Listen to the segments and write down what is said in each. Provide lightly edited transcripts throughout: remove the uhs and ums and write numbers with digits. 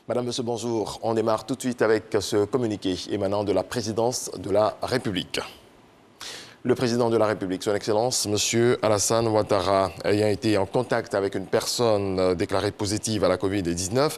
Madame, Monsieur, bonjour. On démarre tout de suite avec ce communiqué émanant de la présidence de la République. Le président de la République, son Excellence, M. Alassane Ouattara, ayant été en contact avec une personne déclarée positive à la Covid-19,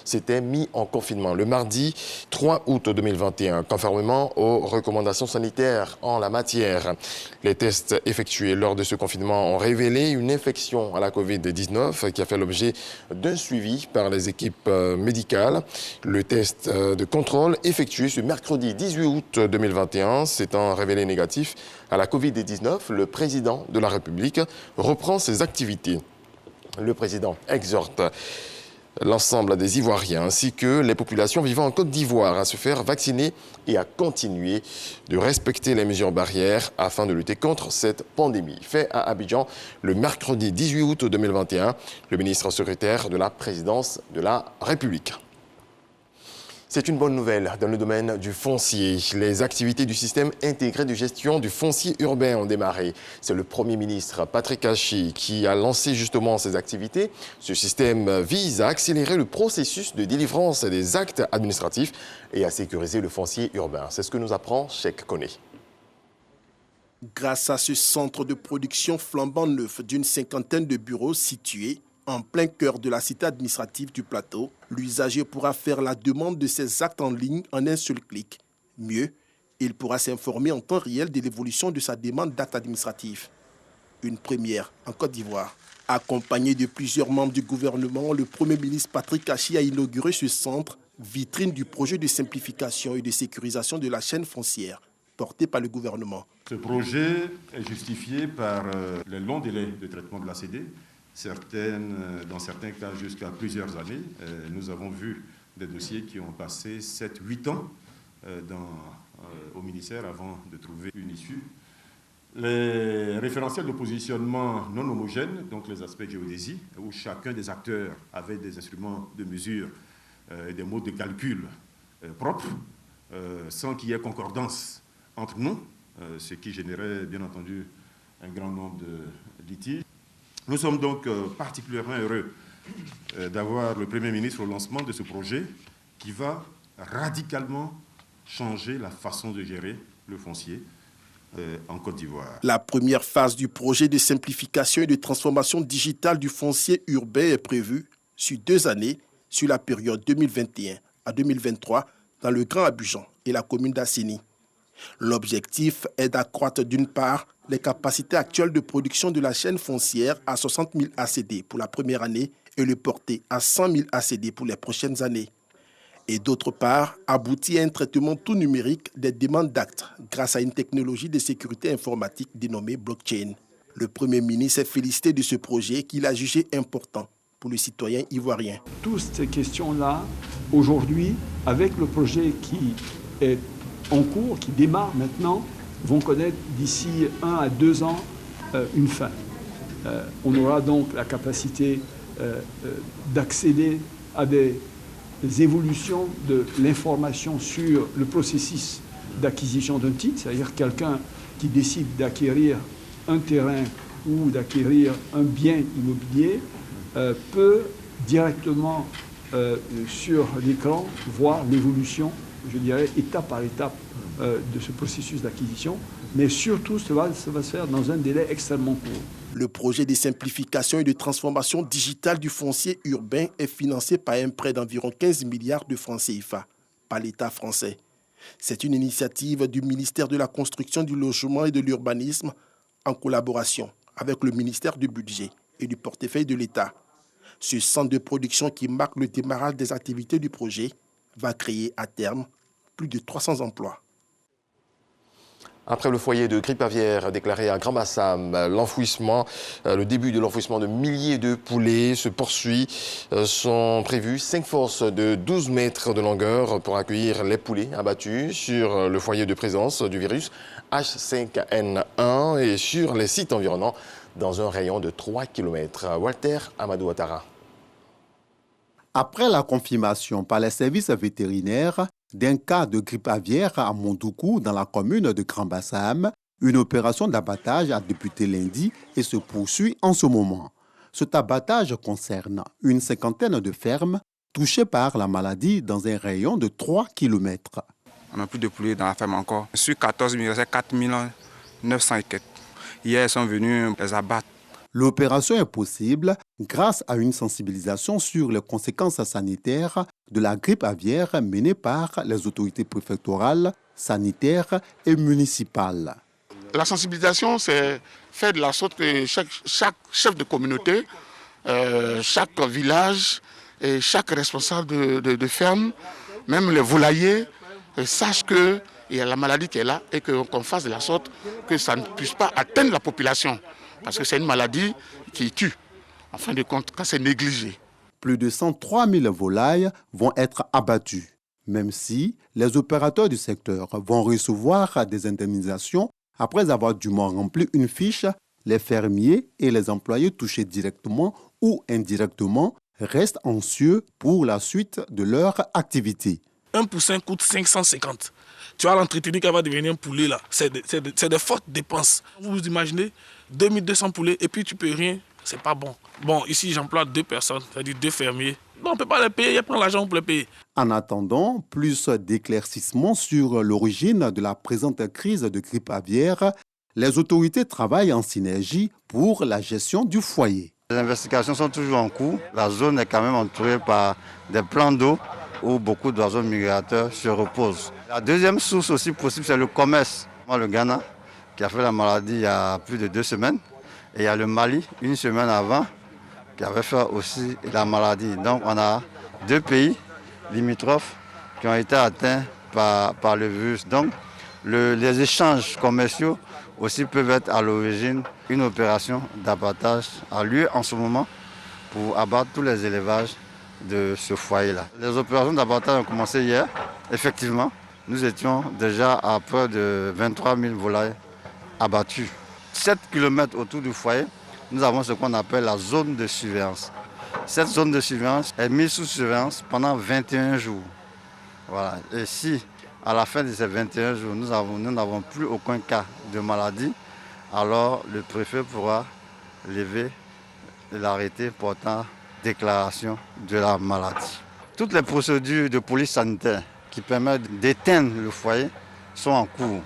s'était mis en confinement le mardi 3 août 2021, conformément aux recommandations sanitaires en la matière. Les tests effectués lors de ce confinement ont révélé une infection à la Covid-19 qui a fait l'objet d'un suivi par les équipes médicales. Le test de contrôle effectué ce mercredi 18 août 2021 s'étant révélé négatif à la Covid-19, le président de la République reprend ses activités. Le président exhorte l'ensemble des Ivoiriens ainsi que les populations vivant en Côte d'Ivoire à se faire vacciner et à continuer de respecter les mesures barrières afin de lutter contre cette pandémie. Fait à Abidjan le mercredi 18 août 2021, le ministre secrétaire de la présidence de la République. C'est une bonne nouvelle dans le domaine du foncier. Les activités du système intégré de gestion du foncier urbain ont démarré. C'est le Premier ministre Patrick Hachi qui a lancé justement ces activités. Ce système vise à accélérer le processus de délivrance des actes administratifs et à sécuriser le foncier urbain. C'est ce que nous apprend Cheikh Koné. Grâce à ce centre de production flambant neuf d'une cinquantaine de bureaux situés en plein cœur de la cité administrative du plateau, l'usager pourra faire la demande de ses actes en ligne en un seul clic. Mieux, il pourra s'informer en temps réel de l'évolution de sa demande d'acte administratif. Une première en Côte d'Ivoire. Accompagné de plusieurs membres du gouvernement, le Premier ministre Patrick Hachi a inauguré ce centre, vitrine du projet de simplification et de sécurisation de la chaîne foncière, porté par le gouvernement. Ce projet est justifié par les longs délais de traitement de l'ACD, dans certains cas jusqu'à plusieurs années. Nous avons vu des dossiers qui ont passé 7-8 ans au ministère avant de trouver une issue. Les référentiels de positionnement non homogènes, donc les aspects géodésie, où chacun des acteurs avait des instruments de mesure et des modes de calcul propres, sans qu'il y ait concordance entre nous, ce qui générait bien entendu un grand nombre de litiges. Nous sommes donc particulièrement heureux d'avoir le Premier ministre au lancement de ce projet qui va radicalement changer la façon de gérer le foncier en Côte d'Ivoire. La première phase du projet de simplification et de transformation digitale du foncier urbain est prévue sur 2 années, sur la période 2021 à 2023, dans le Grand Abidjan et la commune d'Asseni. L'objectif est d'accroître d'une part les capacités actuelles de production de la chaîne foncière à 60 000 ACD pour la première année et le porter à 100 000 ACD pour les prochaines années. Et d'autre part, aboutir à un traitement tout numérique des demandes d'actes grâce à une technologie de sécurité informatique dénommée blockchain. Le Premier ministre s'est félicité de ce projet qu'il a jugé important pour le citoyen ivoirien. Toutes ces questions-là, aujourd'hui, avec le projet qui est en cours, qui démarre maintenant, vont connaître d'ici 1 à 2 ans une fin. On aura donc la capacité d'accéder à des évolutions de l'information sur le processus d'acquisition d'un titre, c'est-à-dire quelqu'un qui décide d'acquérir un terrain ou d'acquérir un bien immobilier peut directement sur l'écran voir l'évolution, je dirais, étape par étape de ce processus d'acquisition, mais surtout, ça va se faire dans un délai extrêmement court. Le projet de simplification et de transformation digitale du foncier urbain est financé par un prêt d'environ 15 milliards de francs CFA par l'État français. C'est une initiative du ministère de la Construction, du Logement et de l'Urbanisme en collaboration avec le ministère du Budget et du portefeuille de l'État. Ce centre de production qui marque le démarrage des activités du projet va créer à terme plus de 300 emplois. Après le foyer de grippe aviaire déclaré à Grand-Bassam, le début de l'enfouissement de milliers de poulets se poursuit. Sont prévues 5 fosses de 12 mètres de longueur pour accueillir les poulets abattus sur le foyer de présence du virus H5N1 et sur les sites environnants dans un rayon de 3 km. Walter Amadou Ouattara. Après la confirmation par les services vétérinaires d'un cas de grippe aviaire à Mondoukou, dans la commune de Grand-Bassam, une opération d'abattage a débuté lundi et se poursuit en ce moment. Cet abattage concerne une cinquantaine de fermes touchés par la maladie dans un rayon de 3 km. On n'a plus de poulets dans la ferme encore. Sur 14 000, c'est 4 900 et quelques. Hier, ils sont venus les abattre. L'opération est possible grâce à une sensibilisation sur les conséquences sanitaires de la grippe aviaire menée par les autorités préfectorales, sanitaires et municipales. La sensibilisation, c'est faire de la sorte que chaque chef de communauté, chaque village et chaque responsable de ferme, même les volaillers, sachent qu'il y a la maladie qui est là et qu'on fasse de la sorte que ça ne puisse pas atteindre la population. Parce que c'est une maladie qui tue, en fin de compte, quand c'est négligé. Plus de 103 000 volailles vont être abattues, même si les opérateurs du secteur vont recevoir des indemnisations après avoir dûment rempli une fiche. Les fermiers et les employés touchés directement ou indirectement restent anxieux pour la suite de leur activité. Un poussin coûte 550. Tu vas l'entretenir qu'elle va devenir un poulet là. C'est de fortes dépenses. Vous vous imaginez 2200 poulets et puis tu peux rien, c'est pas bon. Bon, ici j'emploie 2 personnes, c'est-à-dire 2 fermiers. Non, on ne peut pas les payer, ils prennent l'argent pour les payer. En attendant plus d'éclaircissements sur l'origine de la présente crise de grippe aviaire, les autorités travaillent en synergie pour la gestion du foyer. Les investigations sont toujours en cours. La zone est quand même entourée par des plans d'eau où beaucoup d'oiseaux migrateurs se reposent. La deuxième source aussi possible, c'est le commerce. Le Ghana, qui a fait la maladie il y a plus de 2 semaines. Et il y a le Mali, 1 semaine avant, qui avait fait aussi la maladie. Donc on a 2 pays limitrophes qui ont été atteints par le virus. Donc les échanges commerciaux aussi peuvent être à l'origine. Une opération d'abattage a lieu en ce moment pour abattre tous les élevages de ce foyer-là. Les opérations d'abattage ont commencé hier. Effectivement, nous étions déjà à près de 23 000 volailles abattues. 7 km autour du foyer, nous avons ce qu'on appelle la zone de surveillance. Cette zone de surveillance est mise sous surveillance pendant 21 jours. Voilà. Et si, à la fin de ces 21 jours, nous n'avons plus aucun cas de maladie, alors le préfet pourra lever l'arrêté portant déclaration de la maladie. Toutes les procédures de police sanitaire qui permettent d'éteindre le foyer sont en cours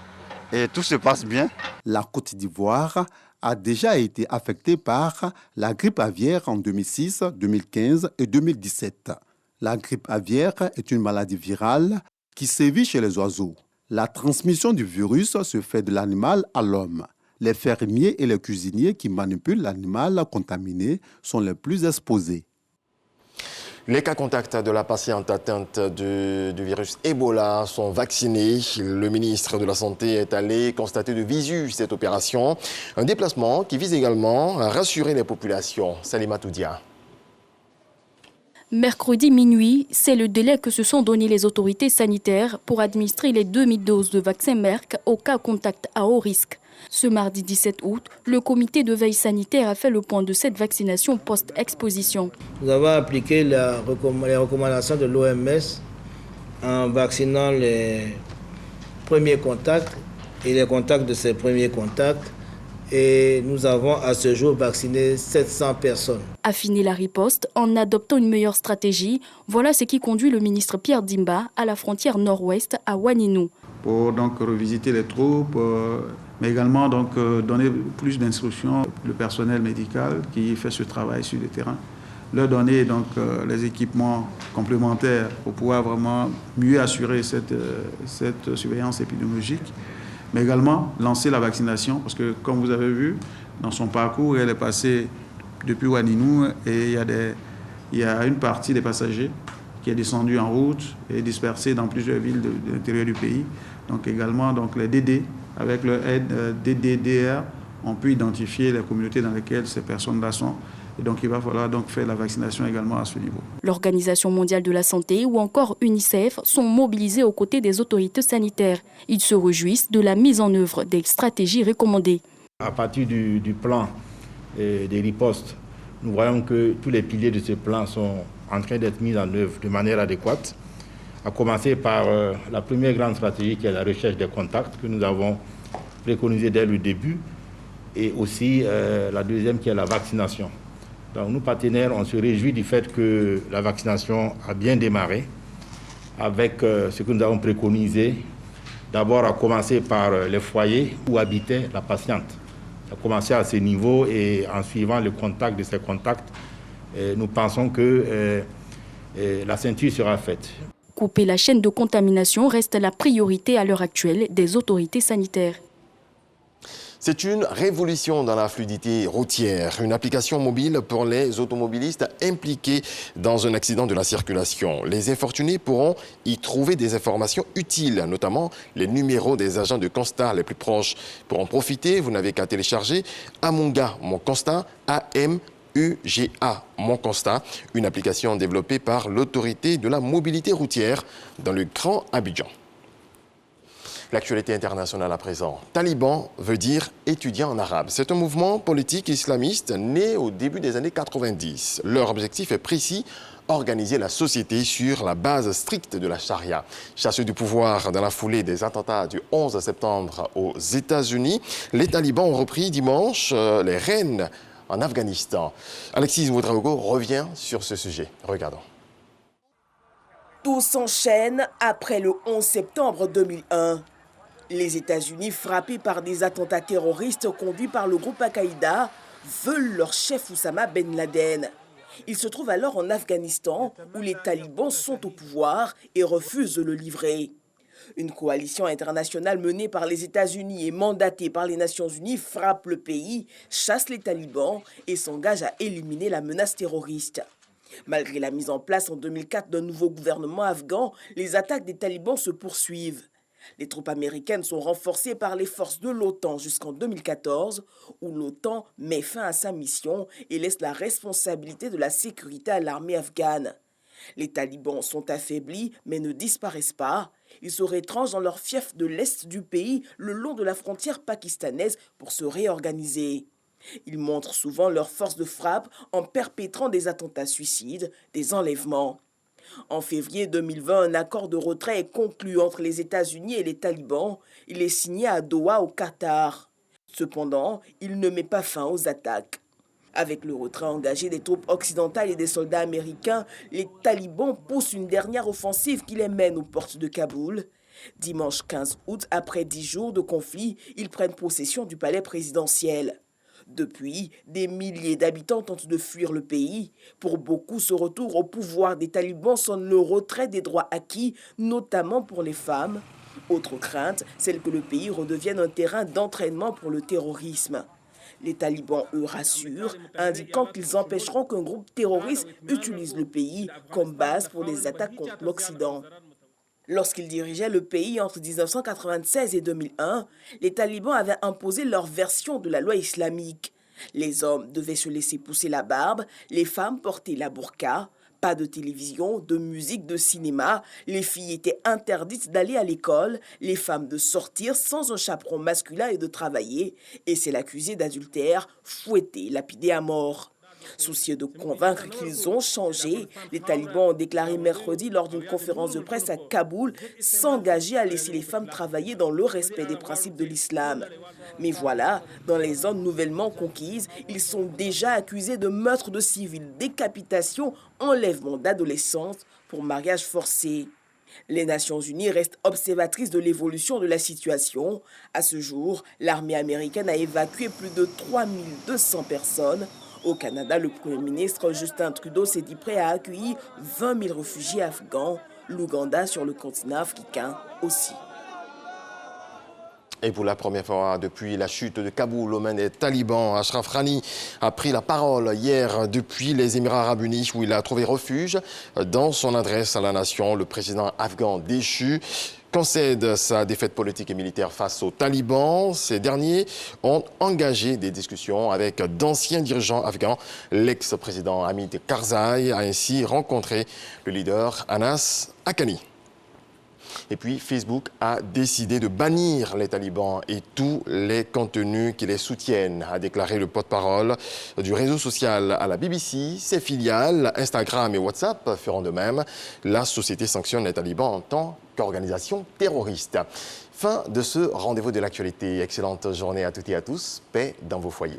et tout se passe bien. La Côte d'Ivoire a déjà été affectée par la grippe aviaire en 2006, 2015 et 2017. La grippe aviaire est une maladie virale qui sévit chez les oiseaux. La transmission du virus se fait de l'animal à l'homme. Les fermiers et les cuisiniers qui manipulent l'animal contaminé sont les plus exposés. Les cas contacts de la patiente atteinte du virus Ebola sont vaccinés. Le ministre de la Santé est allé constater de visu cette opération. Un déplacement qui vise également à rassurer les populations. Salima Toudia. Mercredi minuit, c'est le délai que se sont donnés les autorités sanitaires pour administrer les 2000 doses de vaccin Merck aux cas contacts à haut risque. Ce mardi 17 août, le comité de veille sanitaire a fait le point de cette vaccination post-exposition. Nous avons appliqué les recommandations de l'OMS en vaccinant les premiers contacts et les contacts de ces premiers contacts. Et nous avons à ce jour vacciné 700 personnes. Affiner la riposte en adoptant une meilleure stratégie, voilà ce qui conduit le ministre Pierre Dimba à la frontière nord-ouest à Ouaninou. Pour donc revisiter les troupes, mais également donc donner plus d'instructions au personnel médical qui fait ce travail sur le terrain, leur donner donc les équipements complémentaires pour pouvoir vraiment mieux assurer cette surveillance épidémiologique. Mais également lancer la vaccination, parce que comme vous avez vu, dans son parcours, elle est passée depuis Ouaninou et il y a une partie des passagers qui est descendue en route et dispersée dans plusieurs villes de l'intérieur du pays. Donc également donc les DD, avec le aide DDDR, on peut identifier les communautés dans lesquelles ces personnes-là sont. Et donc il va falloir donc faire la vaccination également à ce niveau. L'Organisation mondiale de la santé ou encore UNICEF sont mobilisés aux côtés des autorités sanitaires. Ils se réjouissent de la mise en œuvre des stratégies recommandées. À partir du plan des ripostes, nous voyons que tous les piliers de ce plan sont en train d'être mis en œuvre de manière adéquate. À commencer par la première grande stratégie qui est la recherche des contacts que nous avons préconisée dès le début et aussi la deuxième qui est la vaccination. Donc nous, partenaires, on se réjouit du fait que la vaccination a bien démarré avec ce que nous avons préconisé, d'abord à commencer par les foyers où habitait la patiente. Ça a commencé à ce niveau et en suivant le contact de ces contacts, nous pensons que la ceinture sera faite. Couper la chaîne de contamination reste la priorité à l'heure actuelle des autorités sanitaires. C'est une révolution dans la fluidité routière, une application mobile pour les automobilistes impliqués dans un accident de la circulation. Les infortunés pourront y trouver des informations utiles, notamment les numéros des agents de constat les plus proches. Pour en profiter, vous n'avez qu'à télécharger Amunga, mon constat, AMUGA, mon constat, une application développée par l'autorité de la mobilité routière dans le Grand Abidjan. L'actualité internationale à présent. Taliban veut dire étudiant en arabe. C'est un mouvement politique islamiste né au début des années 90. Leur objectif est précis, organiser la société sur la base stricte de la charia. Chassés du pouvoir dans la foulée des attentats du 11 septembre aux États-Unis, les talibans ont repris dimanche les rênes en Afghanistan. Alexis Ouedraogo revient sur ce sujet. Regardons. Tout s'enchaîne après le 11 septembre 2001. Les États-Unis, frappés par des attentats terroristes conduits par le groupe Al-Qaïda, veulent leur chef Oussama Ben Laden. Ils se trouvent alors en Afghanistan, où les talibans sont au pouvoir et refusent de le livrer. Une coalition internationale menée par les États-Unis et mandatée par les Nations Unies frappe le pays, chasse les talibans et s'engage à éliminer la menace terroriste. Malgré la mise en place en 2004 d'un nouveau gouvernement afghan, les attaques des talibans se poursuivent. Les troupes américaines sont renforcées par les forces de l'OTAN jusqu'en 2014, où l'OTAN met fin à sa mission et laisse la responsabilité de la sécurité à l'armée afghane. Les talibans sont affaiblis mais ne disparaissent pas. Ils se retranchent dans leur fief de l'est du pays, le long de la frontière pakistanaise, pour se réorganiser. Ils montrent souvent leur force de frappe en perpétrant des attentats suicides, des enlèvements. En février 2020, un accord de retrait est conclu entre les États-Unis et les talibans. Il est signé à Doha, au Qatar. Cependant, il ne met pas fin aux attaques. Avec le retrait engagé des troupes occidentales et des soldats américains, les talibans poussent une dernière offensive qui les mène aux portes de Kaboul. Dimanche 15 août, après 10 jours de conflit, ils prennent possession du palais présidentiel. Depuis, des milliers d'habitants tentent de fuir le pays. Pour beaucoup, ce retour au pouvoir des talibans sonne le retrait des droits acquis, notamment pour les femmes. Autre crainte, celle que le pays redevienne un terrain d'entraînement pour le terrorisme. Les talibans, eux, rassurent, indiquant qu'ils empêcheront qu'un groupe terroriste utilise le pays comme base pour des attaques contre l'Occident. Lorsqu'ils dirigeaient le pays entre 1996 et 2001, les talibans avaient imposé leur version de la loi islamique. Les hommes devaient se laisser pousser la barbe, les femmes porter la burqa, pas de télévision, de musique, de cinéma, les filles étaient interdites d'aller à l'école, les femmes de sortir sans un chaperon masculin et de travailler, et c'est l'accusé d'adultère fouetté, lapidé à mort. Soucieux de convaincre qu'ils ont changé, les talibans ont déclaré mercredi lors d'une conférence de presse à Kaboul s'engager à laisser les femmes travailler dans le respect des principes de l'islam. Mais voilà, dans les zones nouvellement conquises, ils sont déjà accusés de meurtre de civils, décapitation, enlèvement d'adolescentes pour mariage forcé. Les Nations Unies restent observatrices de l'évolution de la situation. À ce jour, l'armée américaine a évacué plus de 3200 personnes. Au Canada, le Premier ministre Justin Trudeau s'est dit prêt à accueillir 20 000 réfugiés afghans. L'Ouganda, sur le continent africain, aussi. Et pour la première fois depuis la chute de Kaboul aux mains des talibans, Ashraf Ghani a pris la parole hier depuis les Émirats arabes unis où il a trouvé refuge. Dans son adresse à la nation, le président afghan déchu concède sa défaite politique et militaire face aux talibans. Ces derniers ont engagé des discussions avec d'anciens dirigeants afghans. L'ex-président Hamid Karzai a ainsi rencontré le leader Anas Haqqani. Et puis, Facebook a décidé de bannir les talibans et tous les contenus qui les soutiennent, a déclaré le porte-parole du réseau social à la BBC. Ses filiales, Instagram et WhatsApp, feront de même. La société sanctionne les talibans en tant qu'organisation terroriste. Fin de ce rendez-vous de l'actualité. Excellente journée à toutes et à tous. Paix dans vos foyers.